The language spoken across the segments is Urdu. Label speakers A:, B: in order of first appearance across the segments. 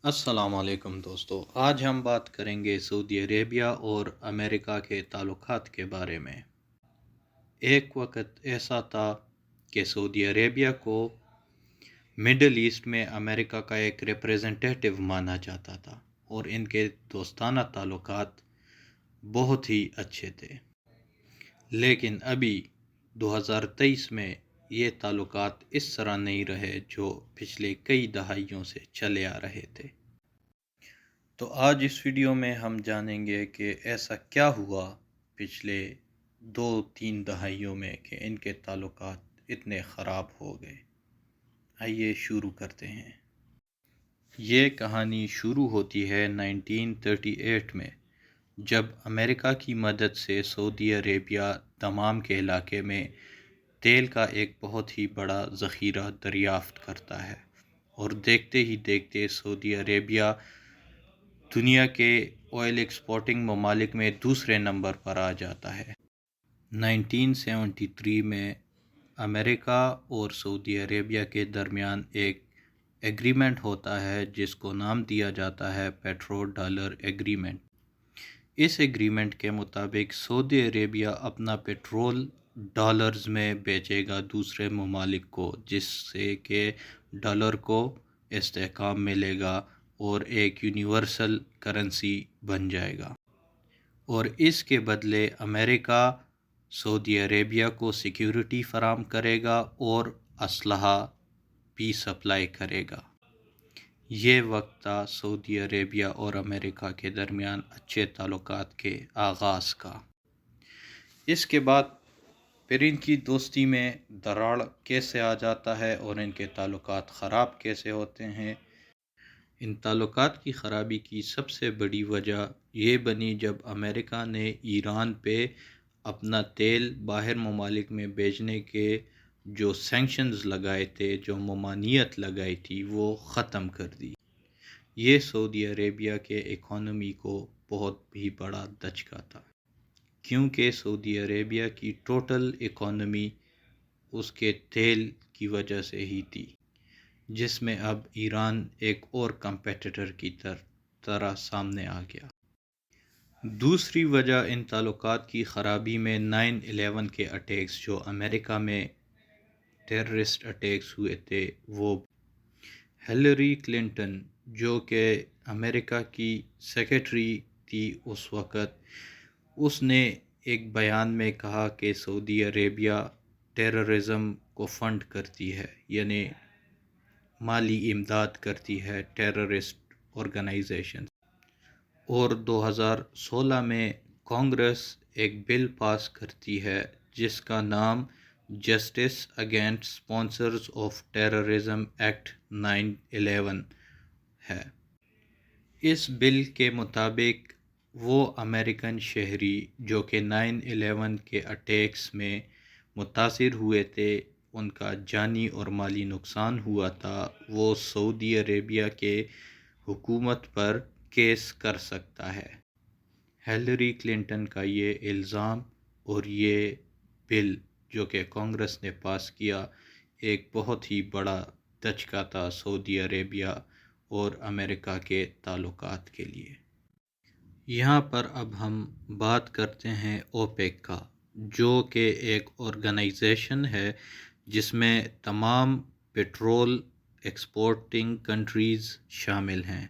A: السلام علیکم دوستو، آج ہم بات کریں گے سعودی عربیہ اور امریکہ کے تعلقات کے بارے میں۔ ایک وقت ایسا تھا کہ سعودی عربیہ کو مڈل ایسٹ میں امریکہ کا ایک ریپریزنٹیٹیو مانا جاتا تھا اور ان کے دوستانہ تعلقات بہت ہی اچھے تھے، لیکن ابھی 2023 میں یہ تعلقات اس طرح نہیں رہے جو پچھلے کئی دہائیوں سے چلے آ رہے تھے۔ تو آج اس ویڈیو میں ہم جانیں گے کہ ایسا کیا ہوا پچھلے 2-3 دہائیوں میں کہ ان کے تعلقات اتنے خراب ہو گئے۔ آئیے شروع کرتے ہیں۔ یہ کہانی شروع ہوتی ہے 1938 میں، جب امریکہ کی مدد سے سعودی عربیہ دمام کے علاقے میں تیل کا ایک بہت ہی بڑا ذخیرہ دریافت کرتا ہے، اور دیکھتے ہی دیکھتے سعودی عربیہ دنیا کے آئل ایکسپورٹنگ ممالک میں دوسرے نمبر پر آ جاتا ہے۔ 1973 میں امریکہ اور سعودی عربیہ کے درمیان ایک ایگریمنٹ ہوتا ہے جس کو نام دیا جاتا ہے پیٹرو ڈالر ایگریمنٹ۔ اس ایگریمنٹ کے مطابق سعودی عربیہ اپنا پیٹرول ڈالرز میں بیچے گا دوسرے ممالک کو، جس سے کہ ڈالر کو استحکام ملے گا اور ایک یونیورسل کرنسی بن جائے گا، اور اس کے بدلے امریکہ سعودی عربیہ کو سیکیورٹی فراہم کرے گا اور اسلحہ بھی سپلائی کرے گا۔ یہ وقت تھا سعودی عربیہ اور امریکہ کے درمیان اچھے تعلقات کے آغاز کا۔ اس کے بعد پھر ان کی دوستی میں دراڑ کیسے آ جاتا ہے اور ان کے تعلقات خراب کیسے ہوتے ہیں۔ ان تعلقات کی خرابی کی سب سے بڑی وجہ یہ بنی جب امریکہ نے ایران پہ اپنا تیل باہر ممالک میں بیچنے کے جو سینکشنز لگائے تھے، جو ممانعت لگائی تھی، وہ ختم کر دی۔ یہ سعودی عربیہ کے اکانومی کو بہت ہی بڑا دھچکا تھا، کیونکہ سعودی عربیہ کی ٹوٹل اکانومی اس کے تیل کی وجہ سے ہی تھی، جس میں اب ایران ایک اور کمپیٹیٹر کی طرح سامنے آ گیا۔ دوسری وجہ ان تعلقات کی خرابی میں 9/11 کے اٹیکس، جو امریکہ میں ٹیررسٹ اٹیکس ہوئے تھے، وہ ہلیری کلنٹن جو کہ امریکہ کی سیکریٹری تھی اس وقت، اس نے ایک بیان میں کہا کہ سعودی عربیہ ٹیررزم کو فنڈ کرتی ہے، یعنی مالی امداد کرتی ہے ٹیررسٹ آرگنائزیشن۔ اور 2016 میں کانگریس ایک بل پاس کرتی ہے جس کا نام justice against sponsors of terrorism act 9/11 ہے۔ اس بل کے مطابق وہ امریکن شہری جو کہ 9/11 کے اٹیکس میں متاثر ہوئے تھے، ان کا جانی اور مالی نقصان ہوا تھا، وہ سعودی عربیہ کے حکومت پر کیس کر سکتا ہے۔ ہلیری کلنٹن کا یہ الزام اور یہ بل جو کہ کانگریس نے پاس کیا، ایک بہت ہی بڑا دھچکا تھا سعودی عربیہ اور امریکہ کے تعلقات کے لیے۔ یہاں پر اب ہم بات کرتے ہیں اوپیک کا، جو کہ ایک آرگنائزیشن ہے جس میں تمام پیٹرول ایکسپورٹنگ کنٹریز شامل ہیں،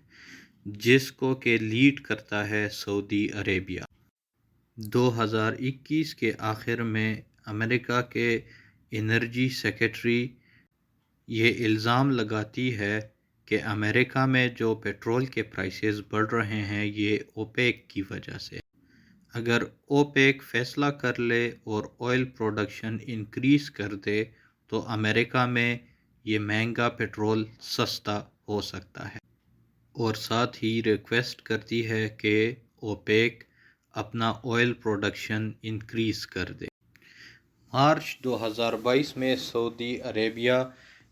A: جس کو کہ لیڈ کرتا ہے سعودی عربیہ۔ 2021 کے آخر میں امریکہ کے انرجی سیکریٹری یہ الزام لگاتی ہے کہ امریکہ میں جو پیٹرول کے پرائسز بڑھ رہے ہیں، یہ اوپیک کی وجہ سے۔ اگر اوپیک فیصلہ کر لے اور آئل پروڈکشن انکریز کر دے تو امریکہ میں یہ مہنگا پیٹرول سستا ہو سکتا ہے، اور ساتھ ہی ریکویسٹ کرتی ہے کہ اوپیک اپنا آئل پروڈکشن انکریز کر دے۔ مارچ 2022 میں سعودی عربیہ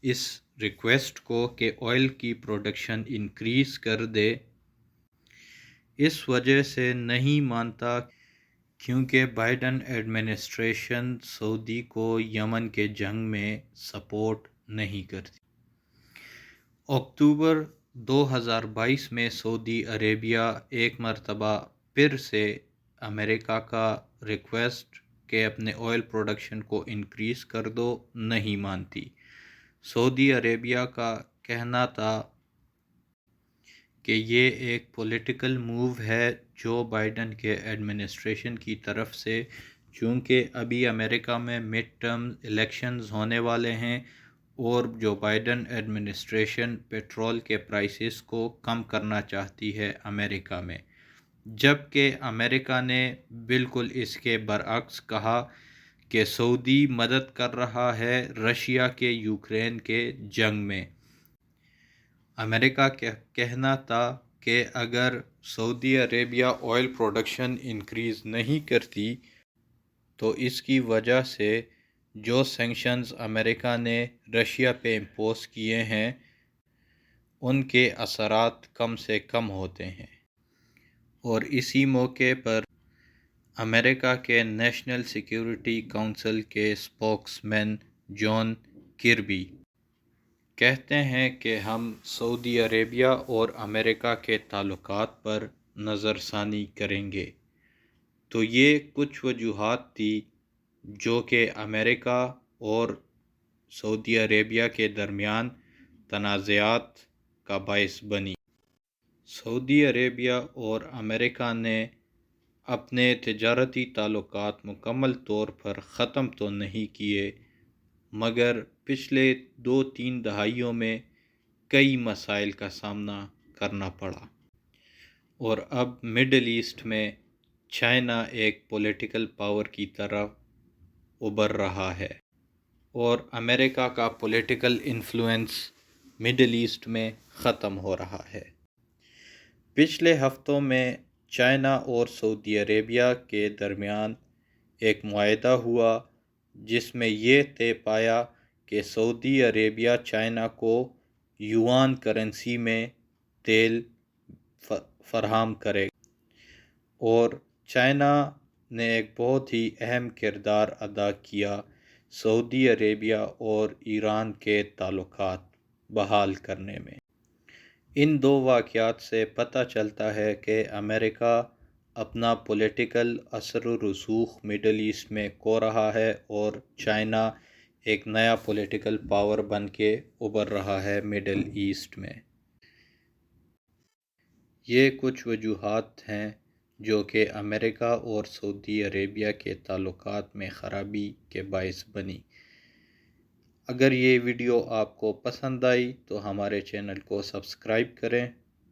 A: اس ریکویسٹ کو کہ آئل کی پروڈکشن انکریز کر دے اس وجہ سے نہیں مانتا، کیونکہ بائیڈن ایڈمنسٹریشن سعودی کو یمن کے جنگ میں سپورٹ نہیں کرتی۔ اکتوبر 2022 میں سعودی عربیہ ایک مرتبہ پھر سے امریکہ کا ریکویسٹ کہ اپنے آئل پروڈکشن کو انکریز کر دو نہیں مانتی۔ سعودی عربیہ کا کہنا تھا کہ یہ ایک پولیٹیکل موو ہے جو بائیڈن کے ایڈمنسٹریشن کی طرف سے، چونکہ ابھی امریکہ میں مڈ ٹرم الیکشنز ہونے والے ہیں اور جو بائیڈن ایڈمنسٹریشن پیٹرول کے پرائسز کو کم کرنا چاہتی ہے امریکہ میں، جبکہ امریکہ نے بالکل اس کے برعکس کہا کہ سعودی مدد کر رہا ہے رشیا کے یوکرین کے جنگ میں۔ امریکہ کا کہنا تھا کہ اگر سعودی عربیہ آئل پروڈکشن انکریز نہیں کرتی تو اس کی وجہ سے جو سینکشنز امریکہ نے رشیا پہ امپوز کیے ہیں ان کے اثرات کم سے کم ہوتے ہیں۔ اور اسی موقع پر امریکہ کے نیشنل سیکیورٹی کونسل کے اسپوکس مین جان کربی کہتے ہیں کہ ہم سعودی عربیہ اور امریکہ کے تعلقات پر نظر ثانی کریں گے۔ تو یہ کچھ وجوہات تھی جو کہ امریکہ اور سعودی عربیہ کے درمیان تنازعات کا باعث بنی۔ سعودی عربیہ اور امریکہ نے اپنے تجارتی تعلقات مکمل طور پر ختم تو نہیں کیے، مگر پچھلے 2-3 دہائیوں میں کئی مسائل کا سامنا کرنا پڑا، اور اب مڈل ایسٹ میں چائنا ایک پولیٹیکل پاور کی طرف ابھر رہا ہے، اور امریکہ کا پولیٹیکل انفلوئنس مڈل ایسٹ میں ختم ہو رہا ہے۔ پچھلے ہفتوں میں چائنا اور سعودی عربیہ کے درمیان ایک معاہدہ ہوا جس میں یہ طے پایا کہ سعودی عربیہ چائنا کو یوان کرنسی میں تیل فراہم کرے گا، اور چائنا نے ایک بہت ہی اہم کردار ادا کیا سعودی عربیہ اور ایران کے تعلقات بحال کرنے میں۔ ان دو واقعات سے پتہ چلتا ہے کہ امریکہ اپنا پولیٹیکل اثر و رسوخ مڈل ایسٹ میں کھو رہا ہے، اور چائنا ایک نیا پولیٹیکل پاور بن کے ابھر رہا ہے مڈل ایسٹ میں۔ یہ کچھ وجوہات ہیں جو کہ امریکہ اور سعودی عربیہ کے تعلقات میں خرابی کے باعث بنی۔ اگر یہ ویڈیو آپ کو پسند آئی تو ہمارے چینل کو سبسکرائب کریں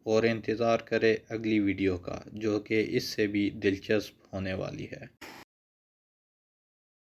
A: اور انتظار کریں اگلی ویڈیو کا، جو کہ اس سے بھی دلچسپ ہونے والی ہے۔